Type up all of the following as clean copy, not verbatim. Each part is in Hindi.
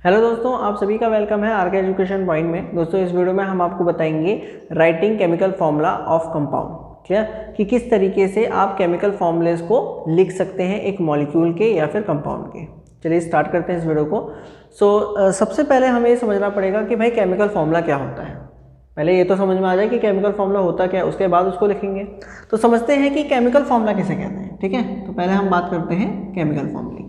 हेलो दोस्तों, आप सभी का वेलकम है आर के एजुकेशन पॉइंट में। दोस्तों इस वीडियो में हम आपको बताएंगे writing chemical formula of compound, क्या कि किस तरीके से आप केमिकल फॉर्मूलेस को लिख सकते हैं एक मॉलिक्यूल के या फिर कंपाउंड के। चलिए स्टार्ट करते हैं इस वीडियो को। सबसे पहले हमें ये समझना पड़ेगा कि भाई केमिकल फॉर्मूला क्या होता है। पहले ये तो समझ में आ जाए कि केमिकल फॉर्मूला होता क्या है, उसके बाद उसको लिखेंगे। तो समझते हैं कि केमिकल फॉर्मूला किसे कहते हैं। ठीक है, तो पहले हम बात करते हैं केमिकल फॉर्मूले की।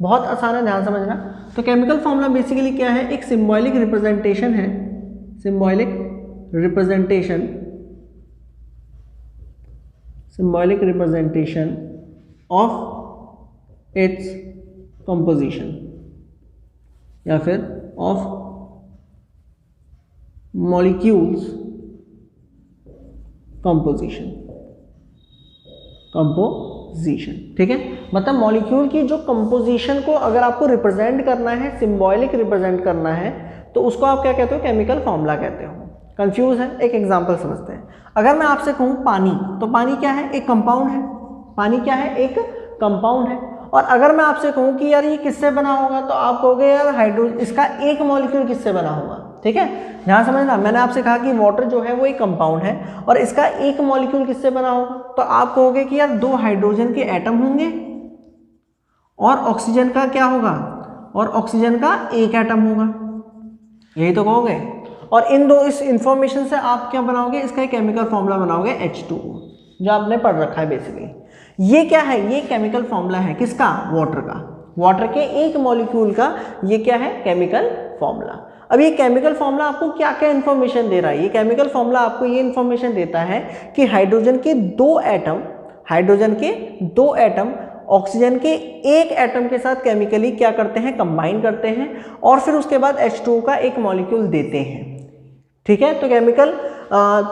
बहुत आसान है, ध्यान समझना। तो केमिकल फॉर्मूला बेसिकली क्या है, एक सिंबॉलिक रिप्रेजेंटेशन है। Symbolic representation of its composition या फिर ऑफ मॉलिक्यूल्स कंपोजिशन। ठीक है, मतलब मॉलिक्यूल की जो कंपोजिशन को अगर आपको रिप्रेजेंट करना है, सिंबॉलिक रिप्रेजेंट करना है, तो उसको आप क्या कहते हो, केमिकल फॉर्मूला कहते हो। कंफ्यूज है, एक एग्जांपल समझते हैं। अगर मैं आपसे कहूँ पानी, तो पानी क्या है, एक कंपाउंड है। पानी क्या है, एक कंपाउंड है। और अगर मैं आपसे कहूँ कि यार ये किससे बना होगा, तो आप कहोगे यार हाइड्रोजन, इसका एक मॉलिक्यूल किससे बना होगा। ठीक है, ध्यान समझना। मैंने आपसे कहा कि वाटर जो है वो एक कंपाउंड है और इसका एक मॉलिक्यूल किससे बना होगा, तो आप कहोगे कि यार दो हाइड्रोजन के एटम होंगे और ऑक्सीजन का क्या होगा, और ऑक्सीजन का एक एटम होगा, यही तो कहोगे। और इन दो इस इंफॉर्मेशन से आप क्या बनाओगे, इसका एक केमिकल फॉर्मूला बनाओगे H2O, जो आपने पढ़ रखा है बेसिकली। ये क्या है, ये केमिकल फॉर्मूला है किसका, वाटर का। वाटर के एक मॉलिक्यूल का ये क्या है, केमिकल फॉर्मूला। अब ये केमिकल फॉर्मूला आपको क्या क्या इंफॉर्मेशन दे रहा है, ये केमिकल फॉर्मूला आपको ये इंफॉर्मेशन देता है कि हाइड्रोजन के दो एटम ऑक्सीजन के एक एटम के साथ केमिकली क्या करते हैं, कंबाइन करते हैं और फिर उसके बाद H2O का एक मॉलिक्यूल देते हैं। ठीक है, तो केमिकल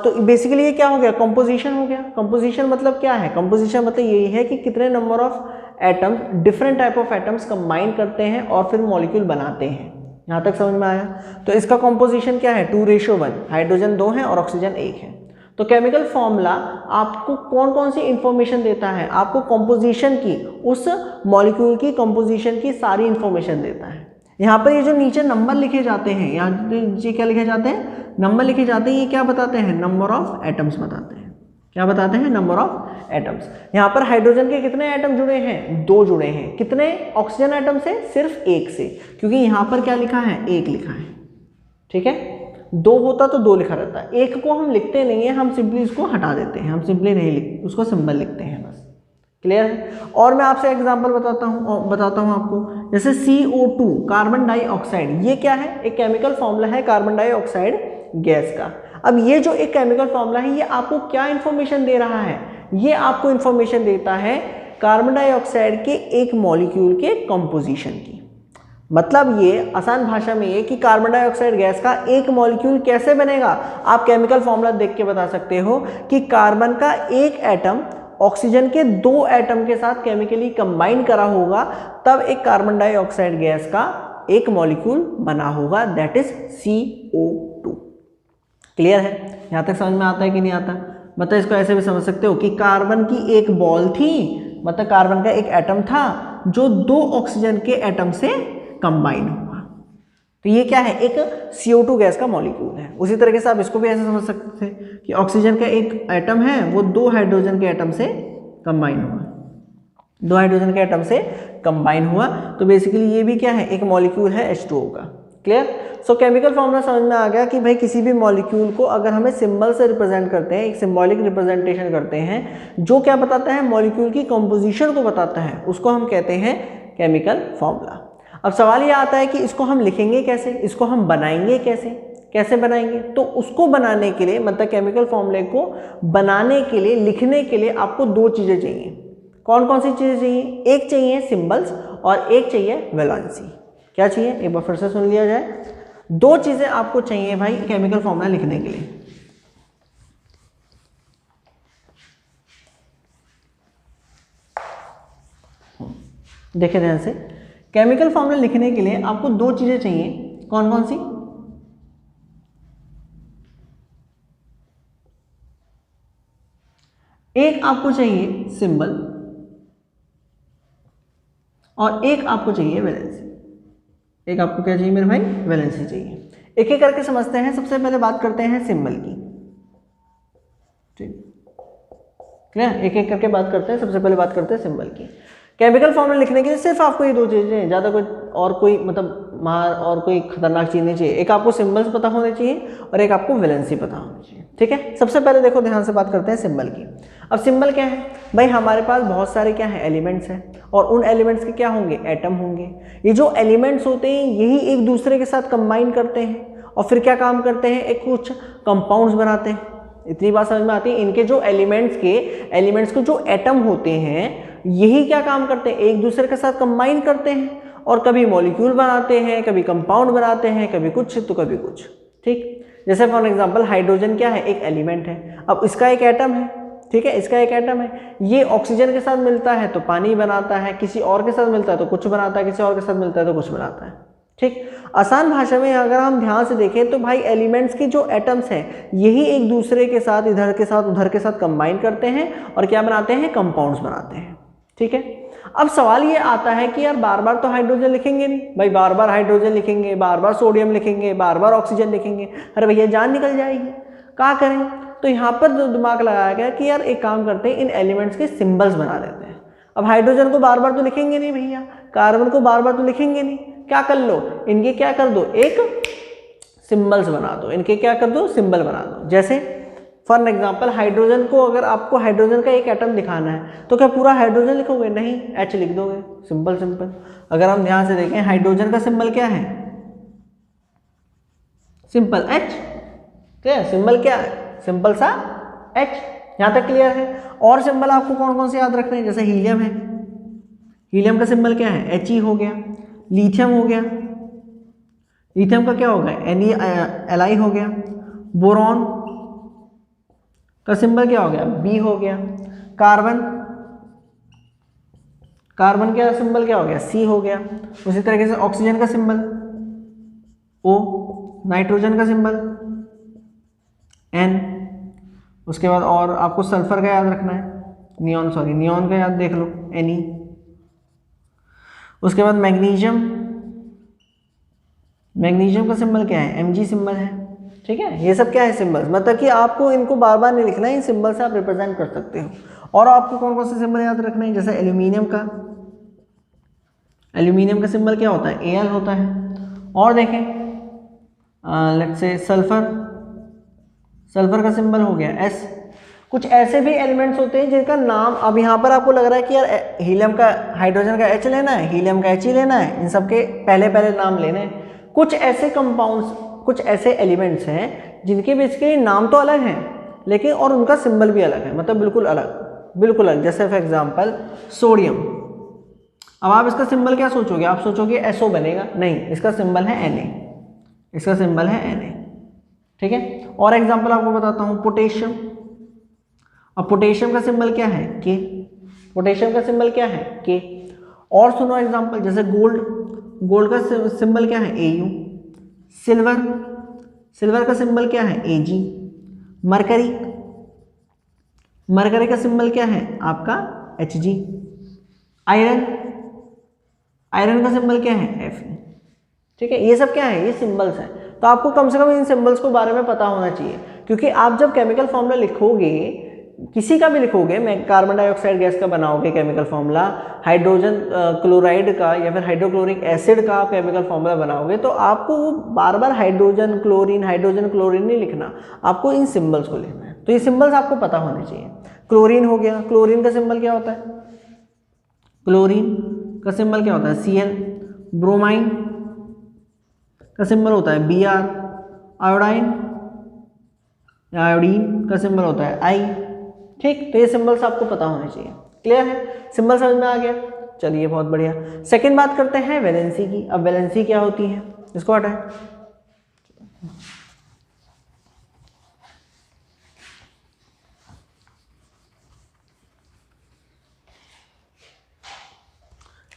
तो बेसिकली ये क्या हो गया, कंपोजिशन हो गया। कंपोजिशन मतलब क्या है, कंपोजिशन मतलब यही है कि कितने number of atoms, different type of atoms combine करते हैं और फिर मॉलिक्यूल बनाते हैं। यहाँ तक समझ में आया। तो इसका कंपोजिशन क्या है, 2:1, हाइड्रोजन 2 है और ऑक्सीजन 1 है। तो केमिकल फॉर्मूला आपको कौन कौन सी इंफॉर्मेशन देता है, आपको कंपोजिशन की, उस मॉलिक्यूल की कंपोजिशन की सारी इंफॉर्मेशन देता है। यहाँ पर ये जो नीचे नंबर लिखे जाते हैं, यहाँ नीचे क्या लिखे जाते हैं, नंबर लिखे जाते हैं। ये क्या बताते हैं, नंबर ऑफ एटम्स बताते हैं। क्या बताते हैं, नंबर ऑफ एटम्स। यहाँ पर हाइड्रोजन के कितने एटम जुड़े हैं, 2 जुड़े हैं। कितने, ऑक्सीजन एटम से सिर्फ 1 से, क्योंकि यहाँ पर क्या लिखा है, 1 लिखा है। ठीक है, 2 होता तो 2 लिखा रहता है। 1 को हम लिखते नहीं है, हम सिंपली इसको हटा देते हैं, हम सिंपली नहीं लिखते, उसको सिंबल लिखते हैं बस। क्लियर है। और मैं आपसे एग्जांपल बताता हूं आपको, जैसे CO2 कार्बन डाइऑक्साइड, ये क्या है, एक केमिकल फॉर्मूला है कार्बन डाइऑक्साइड गैस का। अब ये जो एक केमिकल फॉर्मूला है, ये आपको क्या इंफॉर्मेशन दे रहा है, ये आपको इंफॉर्मेशन देता है कार्बन डाइऑक्साइड के एक मॉलिक्यूल के कंपोजिशन की। मतलब ये आसान भाषा में ये कि कार्बन डाइऑक्साइड गैस का एक मॉलिक्यूल कैसे बनेगा, आप केमिकल फॉर्मूला देख के बता सकते हो कि कार्बन का एक एटम ऑक्सीजन के 2 एटम के साथ केमिकली कंबाइन करा होगा, तब एक कार्बन डाइऑक्साइड गैस का एक मॉलिक्यूल बना होगा, दैट इज CO2। क्लियर है, यहां तक समझ में आता है कि नहीं आता। मतलब इसको ऐसे भी समझ सकते हो कि कार्बन की एक बॉल थी, मतलब कार्बन का एक एटम था जो 2 ऑक्सीजन के एटम से कंबाइन हुआ, तो ये क्या है, एक CO2 गैस का मॉलिक्यूल है। उसी तरीके से आप इसको भी ऐसे समझ सकते थे कि ऑक्सीजन का एक एटम है, वो 2 हाइड्रोजन के एटम से कंबाइन हुआ, 2 हाइड्रोजन के एटम से कंबाइन हुआ, तो बेसिकली ये भी क्या है, एक मॉलिक्यूल है H2O का। क्लियर। सो केमिकल फॉर्मूला समझ में आ गया कि भाई किसी भी मॉलिक्यूल को अगर हमें सिंबल से रिप्रेजेंट करते हैं, एक सिंबॉलिक रिप्रेजेंटेशन करते हैं, जो क्या बताता है, मॉलिक्यूल की कंपोजिशन को बताता है, उसको हम कहते हैं केमिकल फॉर्मूला। अब सवाल ये आता है कि इसको हम लिखेंगे कैसे, इसको हम बनाएंगे कैसे बनाएंगे। तो उसको बनाने के लिए, मतलब केमिकल फॉर्मूले को बनाने के लिए, लिखने के लिए आपको 2 चीजें चाहिए। कौन कौन सी चीजें चाहिए, एक चाहिए सिंबल्स और एक चाहिए वैलेंसी। क्या चाहिए, एक बार फिर से सुन लिया जाए। 2 चीजें आपको चाहिए भाई केमिकल फॉर्मूला लिखने के लिए। देखिए ध्यान से, केमिकल फॉर्मूला लिखने के लिए आपको 2 चीजें चाहिए। कौन कौन सी, एक आपको चाहिए सिंबल और एक आपको चाहिए वैलेंसी। एक आपको क्या चाहिए मेरे भाई, वैलेंसी चाहिए। एक एक करके समझते हैं। सबसे पहले बात करते हैं सिंबल की, ठीक है, एक एक करके बात करते हैं। सबसे पहले बात करते हैं सिंबल की। केमिकल फॉर्मूला लिखने के लिए सिर्फ आपको ये दो चीजें, ज़्यादा कोई और कोई मतलब और कोई खतरनाक चीज़ नहीं चाहिए। एक आपको सिंबल्स पता होने चाहिए और एक आपको वैलेंसी पता होनी चाहिए, ठीक है। सबसे पहले देखो ध्यान से बात करते हैं सिंबल की। अब सिंबल क्या है भाई, हमारे पास बहुत सारे क्या है एलिमेंट्स हैं और उन एलिमेंट्स के क्या होंगे, एटम होंगे। ये जो एलिमेंट्स होते हैं यही एक दूसरे के साथ कंबाइन करते हैं और फिर क्या काम करते हैं, एक कुछ कंपाउंड्स बनाते हैं। इतनी बात समझ में आती है। इनके जो एलिमेंट्स के जो एटम होते हैं यही क्या काम करते हैं, एक दूसरे के साथ कंबाइन करते हैं और कभी मॉलिक्यूल बनाते हैं, कभी कंपाउंड बनाते हैं, कभी कुछ तो कभी कुछ, ठीक। जैसे फॉर एग्जांपल हाइड्रोजन क्या है, एक एलिमेंट है। अब इसका एक एटम है, ठीक है, इसका एक एटम है। ये ऑक्सीजन के साथ मिलता है तो पानी बनाता है, किसी और के साथ मिलता है तो कुछ बनाता है, किसी और के साथ मिलता है तो कुछ बनाता है, ठीक। आसान भाषा में अगर हम ध्यान से देखें तो भाई एलिमेंट्स की जो एटम्स हैं यही एक दूसरे के साथ इधर के साथ उधर के साथ कंबाइन करते हैं और क्या बनाते हैं, कंपाउंड्स बनाते हैं, ठीक है। अब सवाल ये आता है कि यार बार बार तो हाइड्रोजन लिखेंगे नहीं भाई, बार बार हाइड्रोजन लिखेंगे, बार बार सोडियम लिखेंगे, बार बार ऑक्सीजन लिखेंगे, अरे भैया जान निकल जाएगी, क्या करें। तो यहाँ पर जो दिमाग लगाया गया कि यार एक काम करते हैं, इन एलिमेंट्स के सिंबल्स बना देते हैं। अब हाइड्रोजन को बार बार तो लिखेंगे नहीं भैया, कार्बन को बार बार तो लिखेंगे नहीं, क्या कर लो, इनके क्या कर दो, एक सिंबल्स बना दो, इनके क्या कर दो, सिंबल बना दो। जैसे फॉर एग्जांपल हाइड्रोजन को अगर आपको हाइड्रोजन का एक एटम दिखाना है तो क्या पूरा हाइड्रोजन लिखोगे, नहीं, एच लिख दोगे, सिंपल सिंपल। अगर हम ध्यान से देखें हाइड्रोजन का सिंबल क्या है, सिंपल एच, ठीक है, सिंबल क्या है, सिंपल सा एच। यहाँ तक क्लियर है। और सिंबल आपको कौन कौन से याद रखने हैं, जैसे हीलियम है, हीलियम का सिंबल क्या है, एच हो गया। लिथियम हो गया, लिथियम का क्या होगा, Ni हो गया। बोरॉन का सिंबल क्या हो गया, बी हो गया। कार्बन, कार्बन का सिंबल क्या हो गया, सी हो गया। उसी तरीके से ऑक्सीजन का सिंबल ओ, नाइट्रोजन का सिंबल एन। उसके बाद और आपको सल्फर का याद रखना है, नियॉन, सॉरी नियॉन का याद देख लो, Ni। उसके बाद मैग्नीशियम, मैग्नीशियम का सिंबल क्या है, Mg सिंबल है, ठीक है। ये सब क्या है, सिंबल्स, मतलब कि आपको इनको बार बार नहीं लिखना है, इन सिंबल से आप रिप्रेजेंट कर सकते हो। और आपको कौन कौन से सिंबल याद रखने हैं, जैसे एल्यूमिनियम का, एल्यूमिनियम का सिंबल क्या होता है, Al होता है। और देखें लेट्स से सल्फर, सल्फर का सिंबल हो गया S। कुछ ऐसे भी एलिमेंट्स होते हैं जिनका नाम, अब यहाँ पर आपको लग रहा है कि यार हीलियम का, हाइड्रोजन का H लेना है, हीलियम का H ही लेना है, इन सब के पहले पहले नाम लेने हैं। कुछ ऐसे कंपाउंड्स, कुछ ऐसे एलिमेंट्स हैं जिनके बेसिकली नाम तो अलग हैं लेकिन और उनका सिंबल भी अलग है, मतलब बिल्कुल अलग, बिल्कुल अलग। जैसे फॉर एग्जांपल सोडियम, अब आप इसका सिंबल क्या सोचोगे, आप सोचोगे SO बनेगा, नहीं, इसका सिंबल है Na, इसका सिंबल है Na, ठीक है। और एग्जांपल आपको बताता हूँ, पोटेशियम, अब पोटेशियम का सिंबल क्या है, K, पोटेशियम का सिंबल क्या है, K। और सुनो एग्जांपल, जैसे गोल्ड, गोल्ड का सिंबल क्या है, Au। सिल्वर, सिल्वर का सिंबल क्या है, Ag। मरकरी, मरकरी का सिंबल क्या है आपका, Hg। आयरन, आयरन का सिंबल क्या है, Fe, ठीक है। ये सब क्या है, ये सिंबल्स हैं। तो आपको कम से कम इन सिंबल्स को बारे में पता होना चाहिए, क्योंकि आप जब केमिकल फॉर्मूला लिखोगे, किसी का भी लिखोगे, मैं कार्बन डाइऑक्साइड गैस का बनाओगे केमिकल फॉर्मूला, हाइड्रोजन क्लोराइड का या फिर हाइड्रोक्लोरिक एसिड का आप केमिकल फॉर्मूला बनाओगे, तो आपको बार बार हाइड्रोजन क्लोरीन नहीं लिखना, आपको इन सिंबल्स को लिखना है। तो ये सिंबल्स आपको पता होने चाहिए। क्लोरीन हो गया, क्लोरीन का सिंबल क्या होता है, क्लोरीन का सिंबल क्या होता है, Cl। ब्रोमाइन का सिंबल होता है Br। आयोडाइन या आयोडीन का सिंबल होता है I, ठीक। तो ये सिंबल्स आपको पता होने चाहिए। क्लियर है, सिंबल समझ में आ गया, चलिए बहुत बढ़िया। सेकंड बात करते हैं वैलेंसी की। अब वैलेंसी क्या होती है, इसको हटाएं।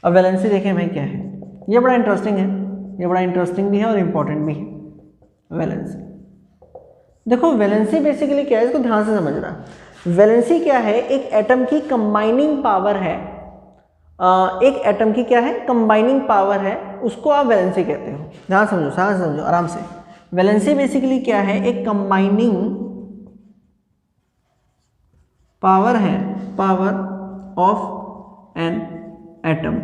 अब वैलेंसी देखें भाई क्या है, ये बड़ा इंटरेस्टिंग है, ये बड़ा इंटरेस्टिंग भी है और इम्पोर्टेंट भी है। वैलेंसी देखो, वैलेंसी बेसिकली क्या है, इसको ध्यान से समझना। वैलेंसी क्या है, एक एटम की कंबाइनिंग पावर है एक एटम की क्या है, कंबाइनिंग पावर है, उसको आप वैलेंसी कहते हो। ध्यान समझो आराम से। वैलेंसी बेसिकली क्या है, एक कंबाइनिंग पावर है, पावर ऑफ एन एटम।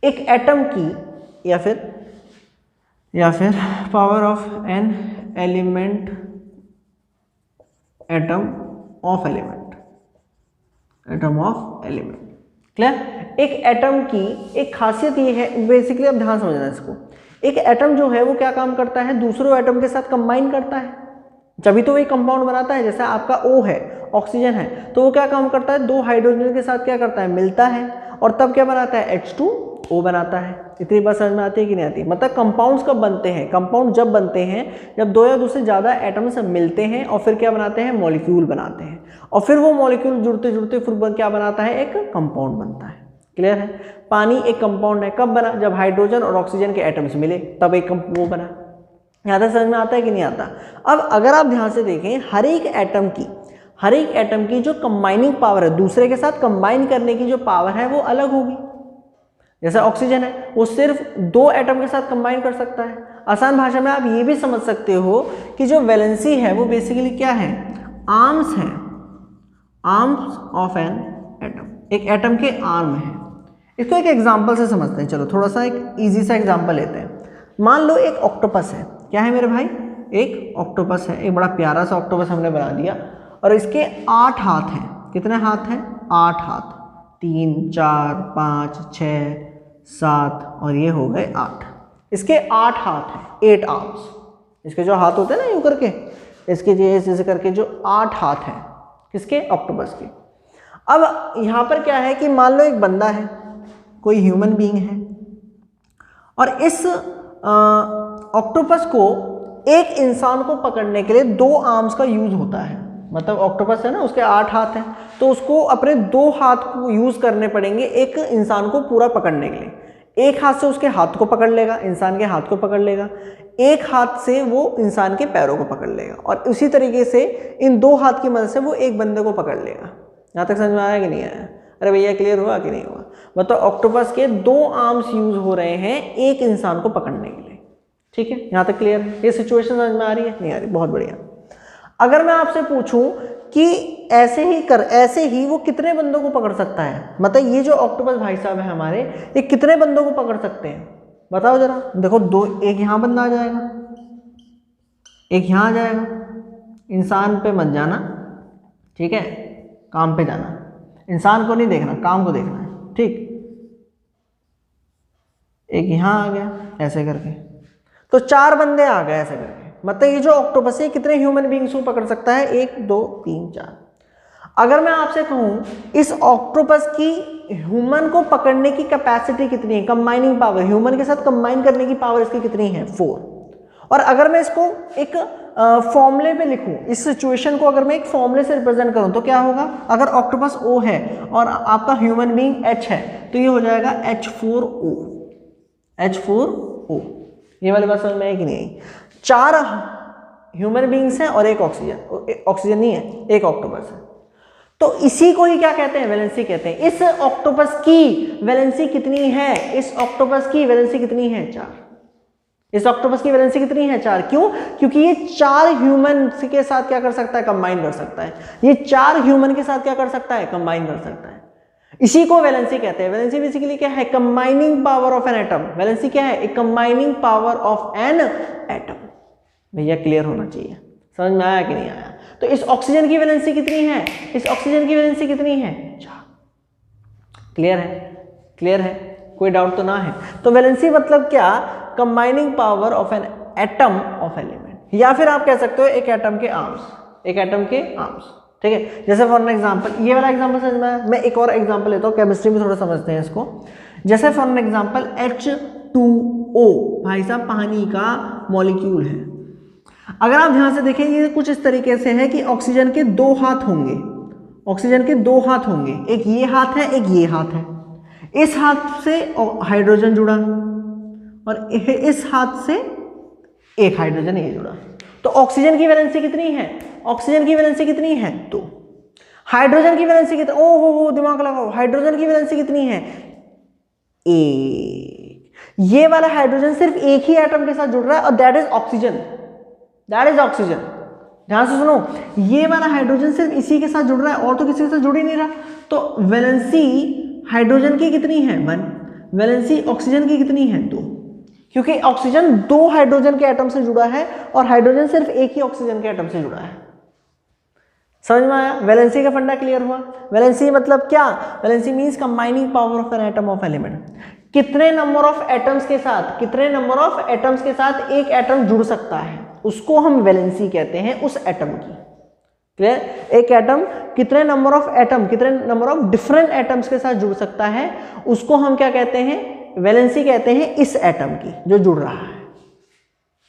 एक एटम की या फिर power of an element, atom of element. Clear. एक एटम की एक खासियत ये है, बेसिकली अब ध्यान समझना इसको, एक एटम जो है वो क्या काम करता है, दूसरों एटम के साथ कंबाइन करता है, जभी तो वो एक कंपाउंड बनाता है। जैसे आपका O है, ऑक्सीजन है, तो वो क्या काम करता है, दो हाइड्रोजन के साथ क्या करता है, मिलता है, और तब क्या बनाता है, H2O बनाता है। इतनी बात समझ में आती है कि नहीं आती? मतलब कंपाउंड्स कब बनते हैं, कंपाउंड जब बनते हैं जब दो या दो से ज़्यादा एटम्स मिलते हैं और फिर क्या बनाते हैं, मॉलिक्यूल बनाते हैं, और फिर वो मॉलिक्यूल जुड़ते जुड़ते फिर क्या बनाता है, एक कंपाउंड बनता है। क्लियर है। पानी एक कंपाउंड है, कब बना, जब हाइड्रोजन और ऑक्सीजन के एटम्स मिले तब एक वो बना। यहाँ तक समझ में आता है कि नहीं आता? अब अगर आप ध्यान से देखें, हर एक एटम की जो कंबाइनिंग पावर है, दूसरे के साथ कंबाइन करने की जो पावर है वो अलग होगी। जैसे ऑक्सीजन है, वो सिर्फ दो एटम के साथ कंबाइन कर सकता है। आसान भाषा में आप ये भी समझ सकते हो कि जो वैलेंसी है वो बेसिकली क्या है, आर्म्स है, आर्म्स ऑफ एन एटम, एक एटम के आर्म है। इसको एक एग्जांपल से समझते हैं। चलो थोड़ा सा एक इजी सा एग्जांपल लेते हैं। मान लो एक ऑक्टोपस है, क्या है मेरे भाई, एक ऑक्टोपस है, एक बड़ा प्यारा सा ऑक्टोपस हमने बना दिया, और इसके 8 हाथ हैं। कितने हाथ हैं, 8 हाथ, 3 4 5 6 7 और ये हो गए 8। इसके 8 हाथ हैं, 8 आर्म्स। इसके जो हाथ होते हैं ना यूं करके, इसके जैसे करके जो 8 हाथ हैं, किसके, ऑक्टोपस के। अब यहाँ पर क्या है कि मान लो एक बंदा है, कोई ह्यूमन बीइंग है, और इस ऑक्टोपस को एक इंसान को पकड़ने के लिए 2 आर्म्स का यूज होता है। मतलब ऑक्टोपस है ना, उसके 8 हाथ हैं, तो उसको अपने 2 हाथ को यूज करने पड़ेंगे एक इंसान को पूरा पकड़ने के लिए। एक हाथ से उसके हाथ को पकड़ लेगा, इंसान के हाथ को पकड़ लेगा, एक हाथ से वो इंसान के पैरों को पकड़ लेगा, और उसी तरीके से इन 2 हाथ की मदद से वो एक बंदे को पकड़ लेगा। यहाँ तक समझ में आया कि नहीं आया? अरे भैया क्लियर हुआ कि नहीं हुआ? मतलब ऑक्टोपस के 2 आर्म्स यूज हो रहे हैं एक इंसान को पकड़ने के लिए। ठीक है, यहाँ तक क्लियर है? ये सिचुएशन समझ में आ रही है, नहीं आ रही? बहुत बढ़िया। अगर मैं आपसे पूछूं कि ऐसे ही वो कितने बंदों को पकड़ सकता है, मतलब ये जो ऑक्टोपस भाई साहब है हमारे, ये कितने बंदों को पकड़ सकते हैं, बताओ जरा। देखो, एक यहाँ बंदा आ जाएगा, एक यहाँ आ जाएगा। इंसान पे मत जाना, ठीक है, काम पे जाना। इंसान को नहीं देखना, काम को देखना है, ठीक। एक यहाँ आ गया ऐसे करके, तो 4 बंदे आ गए ऐसे करके। मतलब ये जो ऑक्टोपस है कितने ह्यूमन बीइंग्स को पकड़ सकता है, 1 2 3 4। अगर मैं आपसे कहूं इस ऑक्टोपस की ह्यूमन को पकड़ने की कैपेसिटी कितनी है, कंबाइनिंग पावर, ह्यूमन के साथ कंबाइन करने की पावर इसकी कितनी है, 4। और अगर मैं इसको एक फॉर्मूले पे लिखूं, इस सिचुएशन को अगर मैं एक फॉर्मूले से रिप्रेजेंट करूं तो क्या होगा, अगर ऑक्टोपस O है और आपका ह्यूमन बीइंग H है तो ये हो जाएगा H4O। H4O, ये वाली बात समझ में आई कि नहीं आई? 4 ह्यूमन बीइंग्स हैं और एक ऑक्सीजन नहीं है, एक ऑक्टोपस है। तो इसी को ही क्या कहते हैं, वैलेंसी कहते हैं। इस ऑक्टोपस की वैलेंसी कितनी है, इस ऑक्टोपस की वैलेंसी कितनी है, 4। इस ऑक्टोपस की वैलेंसी कितनी है, 4। क्यों? क्योंकि ये 4 ह्यूमन के साथ क्या कर सकता है, कंबाइन कर सकता है। ये 4 ह्यूमन के साथ क्या कर सकता है, कंबाइन कर सकता है। इसी को वैलेंसी कहते हैं। वैलेंसी बेसिकली क्या है, combining power of an atom. Valency क्या है, एक combining power of an atom. भैया क्लियर होना चाहिए, समझ में आया कि नहीं आया? तो इस ऑक्सीजन की वैलेंसी कितनी है, इस ऑक्सीजन की वैलेंसी कितनी है, 4। क्लियर है? क्लियर है? कोई डाउट तो ना है? तो वैलेंसी मतलब क्या, combining power of an atom of element, या फिर आप कह सकते हो एक एटम के आर्म्स, एक एटम के आर्म्स। ठीक है, जैसे फॉर एग्जांपल, ये वाला एग्जांपल समझ में आया? मैं एक और एग्जांपल लेता हूँ, केमिस्ट्री में थोड़ा समझते हैं इसको। जैसे फॉर एग्जांपल H2O भाई साहब पानी का मॉलिक्यूल है। अगर आप ध्यान से देखें, ये कुछ इस तरीके से है कि ऑक्सीजन के 2 हाथ होंगे, ऑक्सीजन के 2 हाथ होंगे, एक ये हाथ है, एक ये हाथ है। इस हाथ से हाइड्रोजन जुड़ा और इस हाथ से एक हाइड्रोजन ये जुड़ा। तो ऑक्सीजन की वैलेंसी कितनी है, ऑक्सीजन की वैलेंसी कितनी है, 2। हाइड्रोजन की वैलेंसी कितनी, ओ हो दिमाग लगाओ, हाइड्रोजन की वैलेंसी कितनी है, एक। ये वाला हाइड्रोजन सिर्फ एक ही एटम के साथ जुड़ रहा है और that is oxygen, that is oxygen. ध्यान से सुनो, ये वाला हाइड्रोजन सिर्फ इसी के साथ जुड़ रहा है और तो किसी के साथ जुड़ ही नहीं रहा। तो वैलेंसी हाइड्रोजन की कितनी है 1, वैलेंसी ऑक्सीजन की कितनी है 2, क्योंकि ऑक्सीजन 2 हाइड्रोजन के एटम से जुड़ा है और हाइड्रोजन सिर्फ एक ही ऑक्सीजन के एटम से जुड़ा है। समझ में आया? वैलेंसी का फंडा क्लियर हुआ। वैलेंसी मतलब क्या, valency means combining power of an atom of element. कितने नंबर ऑफ एटम्स के साथ, कितने नंबर ऑफ एटम्स के साथ एक एटम जुड़ सकता है, उसको हम वैलेंसी कहते हैं, उस एटम की। क्लियर? एक एटम कितने नंबर ऑफ एटम, कितने नंबर ऑफ डिफरेंट एटम्स के साथ जुड़ सकता है, उसको हम क्या कहते हैं, वैलेंसी कहते हैं इस एटम की जो जुड़ रहा है।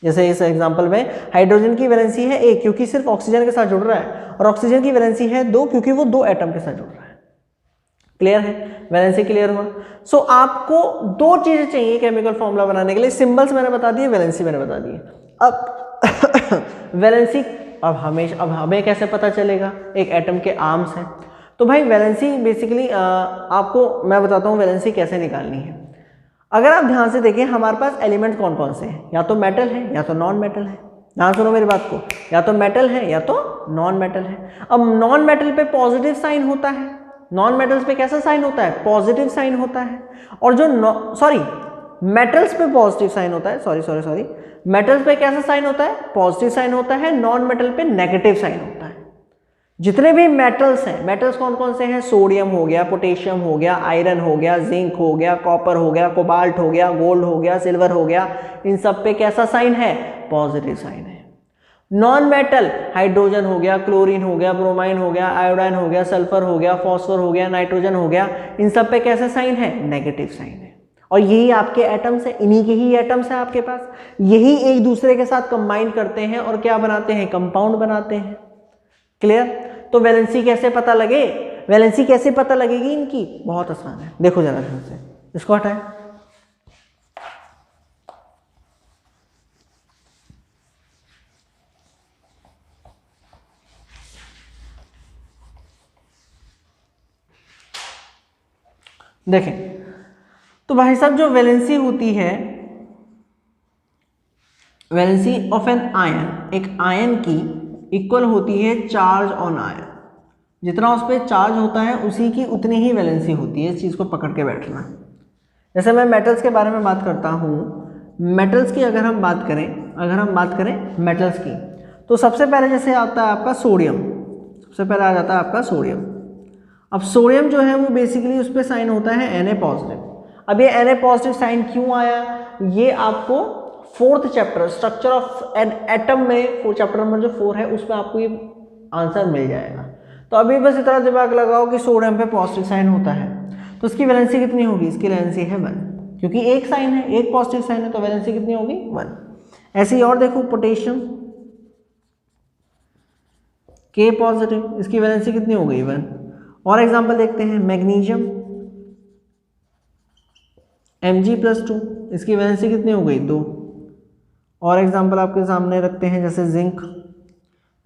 जैसे इस एग्जांपल में हाइड्रोजन की वैलेंसी है 1 क्योंकि सिर्फ ऑक्सीजन के साथ जुड़ रहा है, और ऑक्सीजन की वैलेंसी है 2 क्योंकि वो 2 एटम के साथ जुड़ रहा है। क्लियर है? वैलेंसी क्लियर हुआ। सो आपको 2 चीजें चाहिए केमिकल फॉर्मूला बनाने के लिए, सिंबल्स मैंने बता दिए, वैलेंसी मैंने बता दी। अब वैलेंसी, अब हमें कैसे पता चलेगा, एक एटम के आर्म्स हैं, तो भाई वैलेंसी बेसिकली आपको मैं बताता हूँ वैलेंसी कैसे निकालनी है। अगर आप ध्यान से देखें हमारे पास एलिमेंट कौन कौन से हैं, या तो मेटल है या तो नॉन मेटल है। ध्यान सुनो मेरी बात को, या तो मेटल है या तो नॉन मेटल है। अब नॉन मेटल पे पॉजिटिव साइन होता है, नॉन मेटल्स पे कैसा साइन होता है, पॉजिटिव साइन होता है। और जो मेटल्स पे पॉजिटिव साइन होता है, सॉरी मेटल्स पे कैसा साइन होता है, पॉजिटिव साइन होता है, नॉन मेटल पे नेगेटिव साइन होता है। जितने भी मेटल्स हैं, मेटल्स कौन कौन से हैं, सोडियम हो गया, पोटेशियम हो गया, आयरन हो गया, जिंक हो गया, कॉपर हो गया, कोबाल्ट हो गया, गोल्ड हो गया, सिल्वर हो गया, इन सब पे कैसा साइन है, पॉजिटिव साइन है। नॉन मेटल हाइड्रोजन हो गया, क्लोरीन हो गया, ब्रोमाइन हो गया, आयोडाइन हो गया, सल्फर हो गया, फॉस्फोर हो गया, नाइट्रोजन हो गया, इन सब पे कैसा साइन है, नेगेटिव साइन है। और यही आपके एटम्स है, इन्हीं के ही एटम्स है आपके पास, यही एक दूसरे के साथ कंबाइन करते हैं और क्या बनाते हैं, कंपाउंड बनाते हैं। क्लियर? तो वैलेंसी कैसे पता लगे, वैलेंसी कैसे पता लगेगी इनकी, बहुत आसान है। देखो जरा ध्यान से, इसको हटाएं। देखें तो भाई साहब जो वैलेंसी होती है, वैलेंसी ऑफ एन आयन, एक आयन की इक्वल होती है चार्ज ऑन आयन। जितना उस पर चार्ज होता है उसी की उतनी ही वैलेंसी होती है। इस चीज़ को पकड़ के बैठना। जैसे मैं मेटल्स के बारे में बात करता हूँ, मेटल्स की अगर हम बात करें मेटल्स की, तो सबसे पहले जैसे आता है आपका सोडियम, सबसे पहले आ जाता है आपका सोडियम। अब सोडियम जो है वो बेसिकली उस पर साइन होता है Na पॉजिटिव। अब ये Na पॉजिटिव साइन क्यों आया, ये आपको 4th chapter structure of an atom में, चैप्टर नंबर जो 4 है उसमें आपको ये आंसर मिल जाएगा। तो अभी बस इतना दिमाग लगाओ कि सोडियम पे पॉजिटिव साइन होता है तो इसकी वैलेंसी कितनी होगी, इसकी वैलेंसी है 1, क्योंकि एक साइन है, एक पॉजिटिव साइन है, तो वैलेंसी कितनी होगी 1। ऐसे ही और देखो पोटेशियम K पॉजिटिव, इसकी वैलेंसी कितनी हो गई 1। और एग्जांपल देखते हैं मैग्नीशियम Mg+2, इसकी वैलेंसी कितनी हो गई 2। और एग्जांपल आपके सामने रखते हैं जैसे जिंक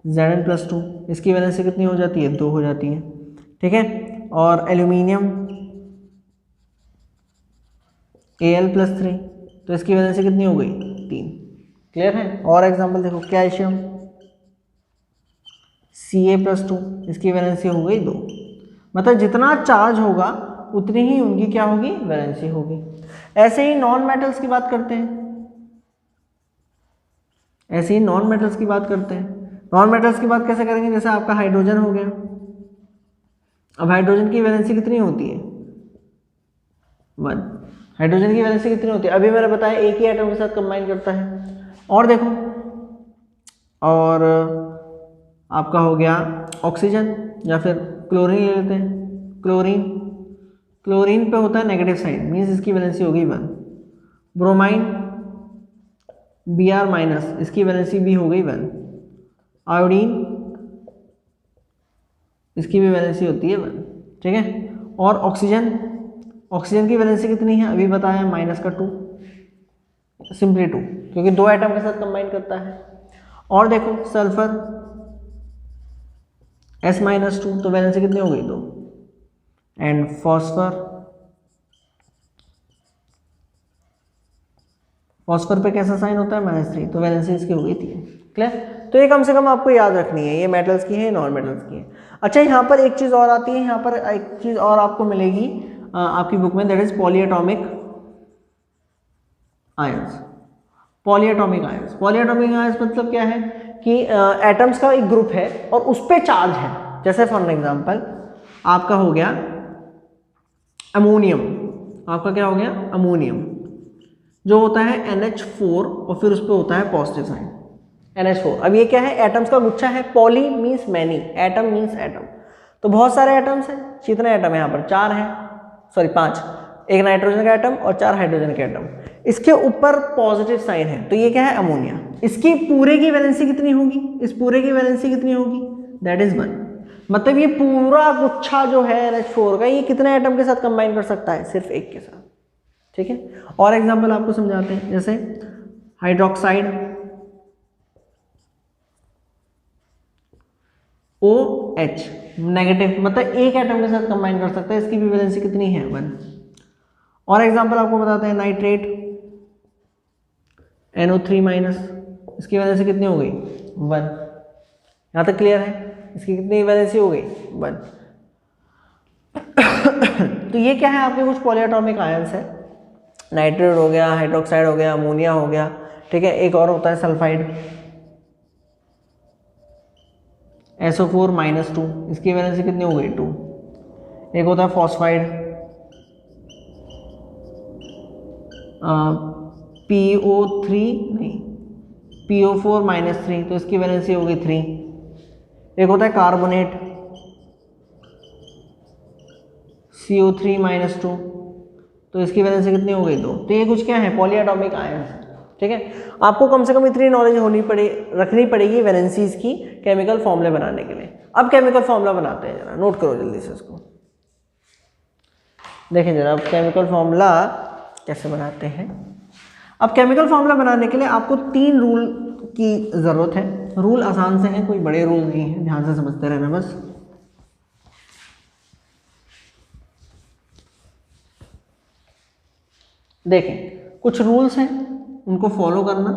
Zn+2, इसकी वैलेंसी कितनी हो जाती है 2 हो जाती है। ठीक है। और एल्यूमिनियम Al+3, तो इसकी वैलेंसी कितनी हो गई 3। क्लियर है। और एग्जांपल देखो कैल्शियम Ca+2, इसकी वैलेंसी हो गई 2। मतलब जितना चार्ज होगा उतनी ही उनकी क्या होगी, वैलेंसी होगी। ऐसे ही नॉन मेटल्स की बात करते हैं, नॉन मेटल्स की बात कैसे करेंगे, जैसे आपका हाइड्रोजन हो गया। अब हाइड्रोजन की वैलेंसी कितनी होती है 1। हाइड्रोजन की वैलेंसी कितनी होती है, अभी मैंने बताया एक ही एटम के साथ कंबाइन करता है। और देखो, और आपका हो गया ऑक्सीजन, या फिर क्लोरीन ले लेते हैं। क्लोरीन पे होता है नेगेटिव साइन, मीन्स इसकी वैलेंसी होगी 1। ब्रोमाइन Br-, इसकी वैलेंसी भी हो गई 1। आयोडीन, इसकी भी वैलेंसी होती है 1। ठीक है। और ऑक्सीजन की वैलेंसी कितनी है, अभी बताया -2, सिंपली 2, क्योंकि 2 एटम के साथ कंबाइन करता है। और देखो सल्फर S-2, तो वैलेंसी कितनी हो गई 2। एंड फॉस्फर पे कैसा साइन होता है -3, तो वैलेंसी इसकी हो गई 3। क्लियर? तो ये कम से कम आपको याद रखनी है, ये मेटल्स की है, नॉन मेटल्स की है। अच्छा, यहाँ पर एक चीज़ और आती है, यहाँ पर एक चीज़ और आपको मिलेगी आपकी बुक में, that is polyatomic ions. Polyatomic ions, polyatomic ions मतलब क्या है कि एटम्स का एक ग्रुप है और उस पर चार्ज है। जैसे फॉर एग्जांपल आपका हो गया अमोनियम, आपका क्या हो गया अमोनियम, जो होता है NH4 और फिर उस पर होता है पॉजिटिव साइन NH4। अब ये क्या है, एटम्स का गुच्छा है। Poly means many, atom means atom, तो बहुत सारे एटम्स हैं। कितने एटम है यहाँ पर, 4 हैं, सॉरी 5, एक नाइट्रोजन का एटम और 4 हाइड्रोजन के एटम। इसके ऊपर पॉजिटिव साइन है, तो ये क्या है अमोनिया। इसकी पूरे की वैलेंसी कितनी होगी, इस पूरे की वैलेंसी कितनी होगी, दैट इज 1। मतलब ये पूरा गुच्छा जो है NH4 का, ये कितने एटम के साथ कंबाइन कर सकता है, सिर्फ एक के साथ। ठीक है, और एग्जांपल आपको समझाते हैं, जैसे हाइड्रोक्साइड OH नेगेटिव, मतलब एक एटम के साथ कंबाइन कर सकता है, इसकी भी वैलेंसी कितनी है 1। और एग्जांपल आपको बताते हैं, नाइट्रेट NO3-, इसकी वैलेंसी कितनी हो गई 1। यहाँ तक क्लियर है, इसकी कितनी वैलेंसी हो गई 1। तो ये क्या है, आपके कुछ पॉलीएटॉमिक आयंस है। नाइट्रेट हो गया, हाइड्रोक्साइड हो गया, अमोनिया हो गया, ठीक है। एक और होता है सल्फाइड SO4-2, इसकी वैलेंसी कितनी हो गई 2। एक होता है फॉस्फाइड PO4-3, तो इसकी वैलेंसी हो गई 3। एक होता है कार्बोनेट CO3-2, तो इसकी वैलेंसी कितनी हो गई 2। तो ये कुछ क्या है, पॉलीएटॉमिक आयंस, ठीक है। आपको कम से कम इतनी नॉलेज रखनी पड़ेगी वैलेंसीज की केमिकल फॉर्मूले बनाने के लिए। अब केमिकल फॉर्मूला बनाते हैं, जरा नोट करो जल्दी से इसको। देखें जरा अब केमिकल फॉर्मूला कैसे बनाते हैं। अब केमिकल फॉर्मूला बनाने के लिए आपको 3 रूल की ज़रूरत है। रूल आसान से हैं, कोई बड़े रूल नहीं है, ध्यान से समझते रहना बस। देखें कुछ रूल्स हैं, उनको फॉलो करना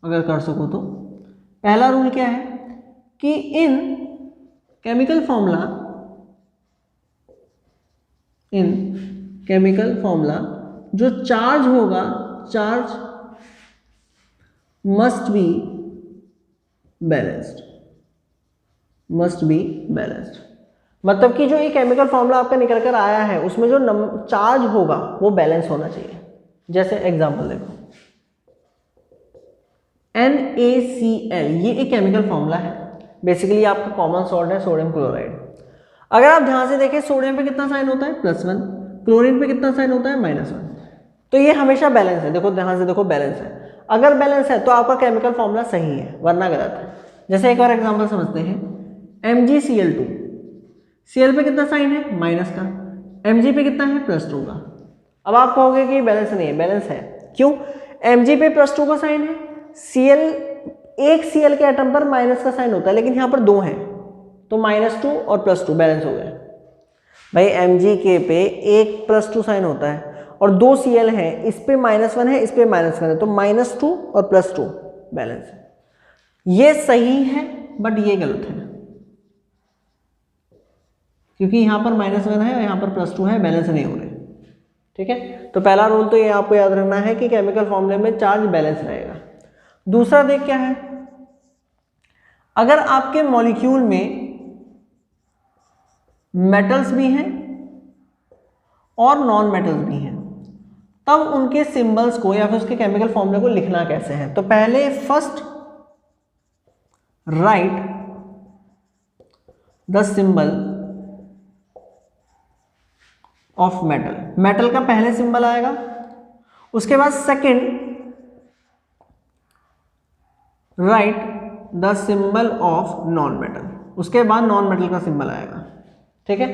अगर कर सको तो। पहला रूल क्या है कि इन केमिकल फॉर्मूला जो चार्ज होगा, चार्ज मस्ट बी बैलेंस्ड, मतलब कि जो ये केमिकल फॉर्मूला आपका निकल कर आया है उसमें जो चार्ज होगा वो बैलेंस होना चाहिए। जैसे एग्जांपल देखो, NaCl, ये एक केमिकल फॉर्मूला है, बेसिकली आपका कॉमन सॉल्ट है सोडियम क्लोराइड। अगर आप ध्यान से देखें, सोडियम पे कितना साइन होता है +1, क्लोरीन पे कितना साइन होता है -1, तो ये हमेशा बैलेंस है। देखो ध्यान से देखो, बैलेंस है। अगर बैलेंस है तो आपका केमिकल फॉर्मूला सही है, वरना गलत है। जैसे एक और एग्जांपल समझते हैं, MgCl2, Cl पे कितना साइन है माइनस का, Mg पे कितना है +2 का। अब आप कहोगे कि बैलेंस नहीं है, बैलेंस है। क्यों? Mg पे +2 का साइन है, Cl, एक Cl के एटम पर माइनस का साइन होता है, लेकिन यहाँ पर 2 हैं, तो -2 और +2 बैलेंस हो गए। भाई Mg के पे एक +2 साइन होता है और 2 Cl हैं, इस पे -1 है, इस पे -1 है, तो -2 और +2 बैलेंस है। ये सही है बट ये गलत है, क्योंकि यहाँ पर -1 है और यहाँ पर +2 है, बैलेंस नहीं हो रहे। ठीक है, तो पहला रूल तो ये आपको याद रखना है कि केमिकल फॉर्मूले में चार्ज बैलेंस रहेगा। दूसरा देख क्या है, अगर आपके मॉलिक्यूल में मेटल्स भी हैं और नॉन मेटल्स भी हैं, तब उनके सिंबल्स को या फिर उसके केमिकल फॉर्मूले को लिखना कैसे है। तो पहले first right the symbol of metal, metal का पहले सिंबल आएगा, उसके बाद second right the symbol of non metal, उसके बाद नॉन मेटल का सिंबल आएगा। ठीक है,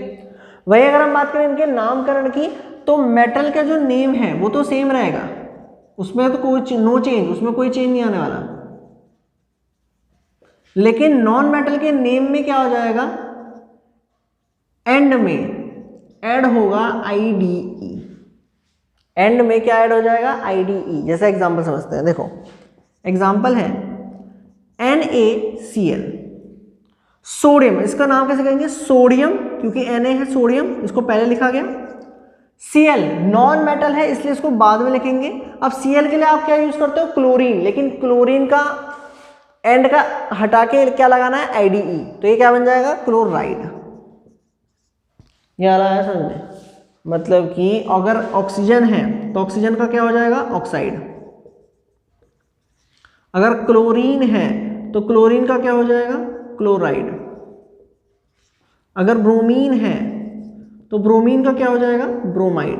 वही अगर हम बात करें इनके नामकरण की, तो मेटल का जो नेम है वो तो सेम रहेगा, उसमें तो कोई नो चेंज, उसमें कोई चेंज नहीं आने वाला। लेकिन नॉन मेटल के नेम में क्या हो जाएगा, एंड में ऐड होगा IDE। एंड में क्या ऐड हो जाएगा, IDE। जैसा एग्जांपल समझते हैं, देखो एग्जांपल है NaCl, सोडियम, इसका नाम कैसे कहेंगे, सोडियम, क्योंकि Na है सोडियम, इसको पहले लिखा गया। Cl नॉन मेटल है इसलिए इसको बाद में लिखेंगे। अब Cl के लिए आप क्या यूज करते हो, क्लोरीन, लेकिन क्लोरीन का एंड का हटा के क्या लगाना है, IDE, तो ये क्या बन जाएगा, क्लोराइड। ये आ रहा है समझ में, मतलब कि अगर ऑक्सीजन है तो ऑक्सीजन का क्या हो जाएगा, ऑक्साइड। अगर क्लोरीन है तो क्लोरीन का क्या हो जाएगा, क्लोराइड। अगर ब्रोमीन है तो ब्रोमीन का क्या हो जाएगा, ब्रोमाइड।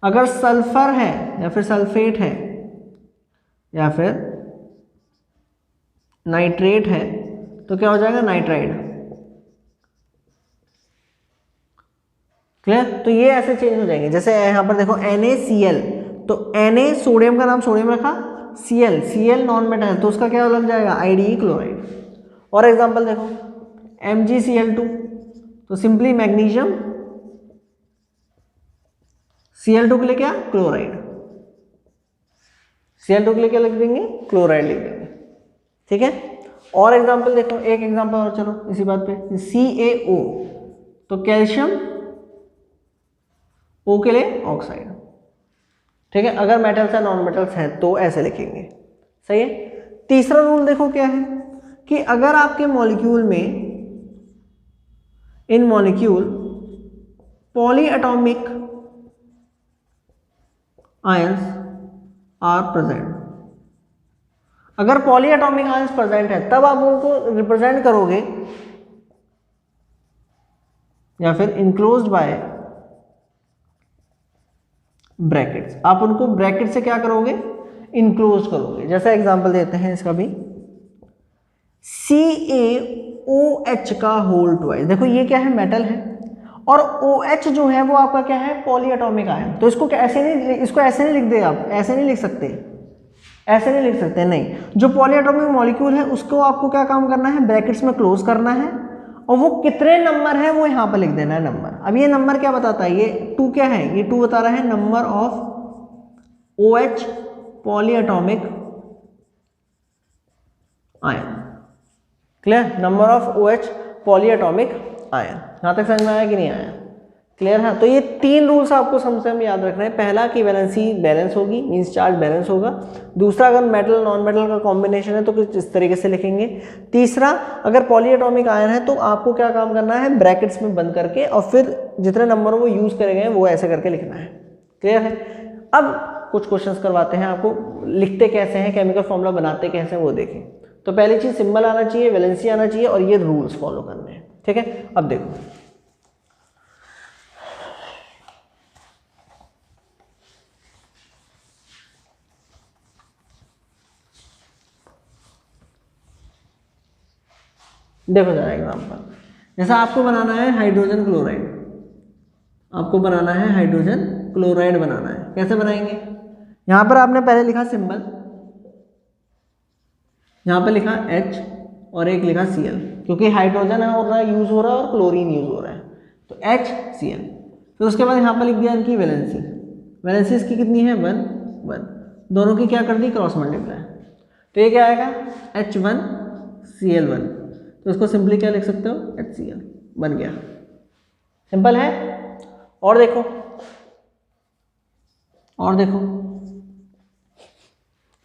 अगर सल्फर है या फिर सल्फेट है या फिर नाइट्रेट है तो क्या हो जाएगा, नाइट्राइड। क्लियर, तो ये ऐसे चेंज हो जाएंगे। जैसे यहां पर देखो NaCl, तो Na सोडियम का नाम सोडियम रखा, Cl नॉन मेटल है तो उसका क्या लग जाएगा, IDE, क्लोराइड। और एग्जांपल देखो MgCl2, तो सिंपली मैग्नीशियम, Cl2 के लिए क्या, क्लोराइड, Cl2 के लिए क्या लिख देंगे, क्लोराइड लिख देंगे। ठीक है, और एग्जांपल देखो, एक एग्जांपल और चलो इसी बात पे, CaO, तो कैल्शियम, O के लिए ऑक्साइड। ठीक है, अगर मेटल्स या नॉन मेटल्स हैं तो ऐसे लिखेंगे। सही है। तीसरा रूल देखो क्या है कि अगर आपके मॉलिक्यूल में, in molecule polyatomic ions are present, अगर पॉलीएटॉमिक आयंस प्रेजेंट है तब आप उनको रिप्रेजेंट करोगे या फिर इनक्लोज्ड बाय ब्रैकेट्स, आप उनको ब्रैकेट से क्या करोगे, इनक्लोज करोगे। जैसा एग्जांपल देते हैं इसका भी, CaOH का होल ट्वाइस, देखो ये क्या है, मेटल है, और OH जो है वो आपका क्या है, पॉलीएटॉमिक आयन। तो इसको ऐसे नहीं, इसको ऐसे नहीं लिख दे, आप ऐसे नहीं लिख सकते, ऐसे नहीं लिख सकते, नहीं। जो पॉलीएटॉमिक मॉलिक्यूल है उसको आपको क्या काम करना है, ब्रैकेट्स में क्लोज करना है, और वो कितने नंबर है वो यहाँ पर लिख देना है, नंबर। अब ये नंबर क्या बताता है, ये 2 क्या है, ये 2 बता रहा है number of OH polyatomic ion. Clear, number of OH polyatomic ion. यहाँ तक समझ में आया कि नहीं आया, क्लियर है। तो ये 3 रूल्स आपको समझ में याद रखना है। पहला कि वैलेंसी बैलेंस होगी, मींस चार्ज बैलेंस होगा। दूसरा, अगर मेटल नॉन मेटल का कॉम्बिनेशन है तो कुछ इस तरीके से लिखेंगे। तीसरा, अगर पॉलीएटॉमिक आयन है तो आपको क्या काम करना है, ब्रैकेट्स में बंद करके, और फिर जितने नंबर वो यूज करे गए वो ऐसे करके लिखना है। क्लियर है। अब कुछ क्वेश्चंस करवाते हैं आपको, लिखते कैसे हैं, केमिकल फॉर्मूला बनाते कैसे हैं वो देखें। तो पहली चीज सिंबल आना चाहिए, वैलेंसी आना चाहिए, और ये रूल्स फॉलो करने हैं। ठीक है, अब देखो देखो जरा एग्जाम्पल, जैसा आपको बनाना है हाइड्रोजन क्लोराइड, आपको बनाना है हाइड्रोजन क्लोराइड बनाना है। कैसे बनाएंगे, यहां पर आपने पहले लिखा सिंबल, यहां पर लिखा H और एक लिखा Cl, क्योंकि हाइड्रोजन हो रहा है, यूज हो रहा है, और क्लोरीन यूज हो रहा है, तो HCl। फिर उसके बाद यहां पर लिख दिया इनकी वैलेंसी, वैलेंसी इसकी कितनी है, 1 1, दोनों की क्या कर दी, क्रॉस मल्टीप्लाई। तो ये क्या आएगा, H1Cl1, तो इसको सिंपली क्या लिख सकते हो, HCl, बन गया। सिंपल है। और देखो, और देखो,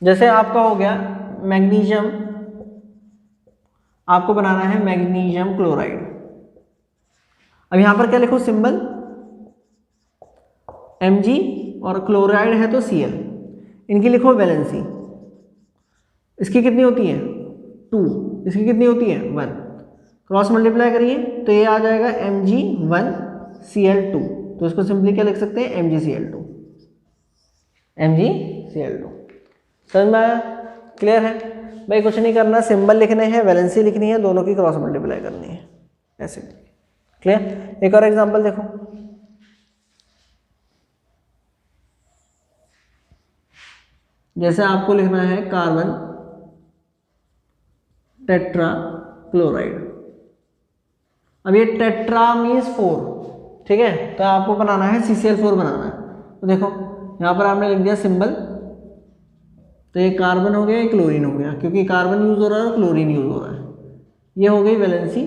जैसे आपका हो गया मैग्नीशियम, आपको बनाना है मैग्नीशियम क्लोराइड। अब यहां पर क्या लिखो, सिंबल Mg, और क्लोराइड है तो Cl, इनकी लिखो वैलेंसी, इसकी कितनी होती है, 2, इसकी कितनी होती है, 1, क्रॉस मल्टीप्लाई करिए तो ये आ जाएगा Mg1Cl2, तो इसको सिंपली क्या लिख सकते हैं, MgCl2, MgCl2। समझ में आया, क्लियर है भाई। कुछ नहीं करना, सिंबल लिखने हैं, वैलेंसी लिखनी है, दोनों की क्रॉस मल्टीप्लाई करनी है, ऐसे। क्लियर। एक और एग्जांपल देखो, जैसे आपको लिखना है कार्बन टेट्रा क्लोराइड। अब ये टेट्रा मीन्स 4, ठीक है, तो आपको बनाना है CCl4 बनाना है। तो देखो यहाँ पर आपने लिख दिया सिंबल, तो ये कार्बन हो गया, ये क्लोरीन हो गया, क्योंकि कार्बन यूज हो रहा है और क्लोरीन यूज हो रहा है। ये हो गई वैलेंसी।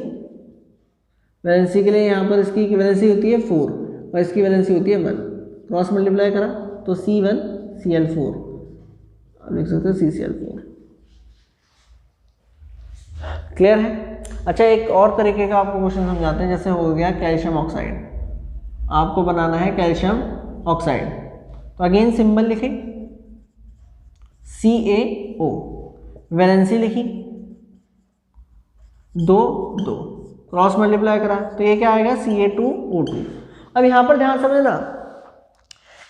वैलेंसी के लिए यहाँ पर इसकी वैलेंसी होती है 4 और इसकी वैलेंसी होती है 1। क्रॉस मल्टीप्लाई करा तो C1Cl4, आप लिख सकते हो CCl4। क्लियर है? अच्छा, एक और तरीके का आपको क्वेश्चन समझाते हैं। जैसे हो गया कैल्शियम ऑक्साइड, आपको बनाना है कैल्शियम ऑक्साइड, तो अगेन सिंबल लिखे CaO, वैलेंसी लिखी 2 2, क्रॉस मल्टीप्लाई करा तो ये क्या आएगा Ca2O2। अब यहाँ पर ध्यान समझना,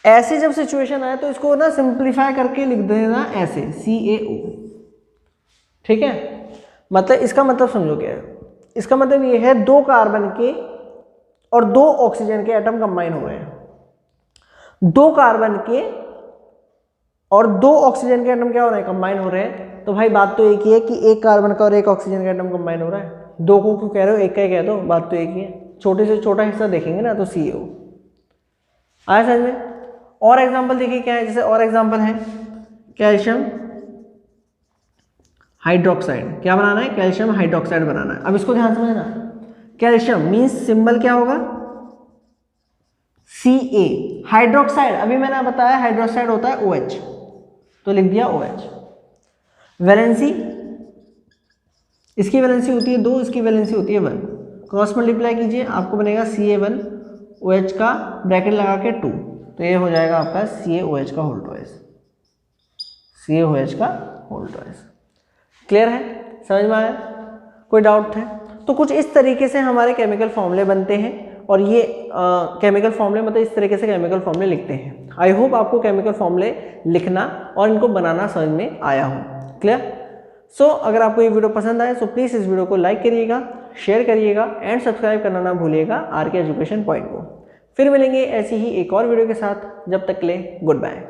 ऐसी जब सिचुएशन आए तो इसको ना सिंप्लीफाई करके लिख देना ऐसे CaO, ठीक है। मतलब इसका मतलब समझो क्या है, इसका मतलब ये है 2 कार्बन के और 2 ऑक्सीजन के एटम कंबाइन हो गए हैं। 2 कार्बन के और 2 ऑक्सीजन के एटम क्या हो रहे हैं, कंबाइन हो रहे हैं। तो भाई बात तो एक ही है कि 1 कार्बन का और 1 ऑक्सीजन का एटम कंबाइन हो रहा है। 2 को क्यों कह रहे हो, 1 का ही कह दो, बात तो एक ही है। छोटे से छोटा हिस्सा देखेंगे ना तो CaO आया समझ में। और एग्जांपल देखिए क्या है, जैसे और एग्जांपल है कैल्शियम हाइड्रोक्साइड। क्या बनाना है, कैल्शियम हाइड्रोक्साइड बनाना है। अब इसको ध्यान समझना, कैल्शियम मींस सिंबल क्या होगा Ca। हाइड्रोक्साइड अभी मैंने बताया हाइड्रोक्साइड होता है OH, तो लिख दिया OH। वैलेंसी, इसकी वैलेंसी होती है 2, इसकी वैलेंसी होती है 1। क्रॉस मल्टीप्लाई कीजिए, आपको बनेगा Ca1OH का ब्रैकेट लगा के 2, तो ये हो जाएगा आपका CaOH का होल ट्वाइस, CaOH का होल ट्वाइस। क्लियर है, समझ में आया, कोई डाउट है? तो कुछ इस तरीके से हमारे केमिकल फॉर्मूले बनते हैं, और ये केमिकल फॉर्मूले मतलब इस तरीके से केमिकल फॉर्मूले लिखते हैं। आई होप आपको केमिकल फॉर्मूले लिखना और इनको बनाना समझ में आया हो। क्लियर? सो अगर आपको ये वीडियो पसंद आए तो प्लीज़ इस वीडियो को लाइक करिएगा, शेयर करिएगा एंड सब्सक्राइब करना ना भूलिएगा आरके एजुकेशन पॉइंट को। फिर मिलेंगे ऐसी ही एक और वीडियो के साथ, जब तक के लिए गुड बाय।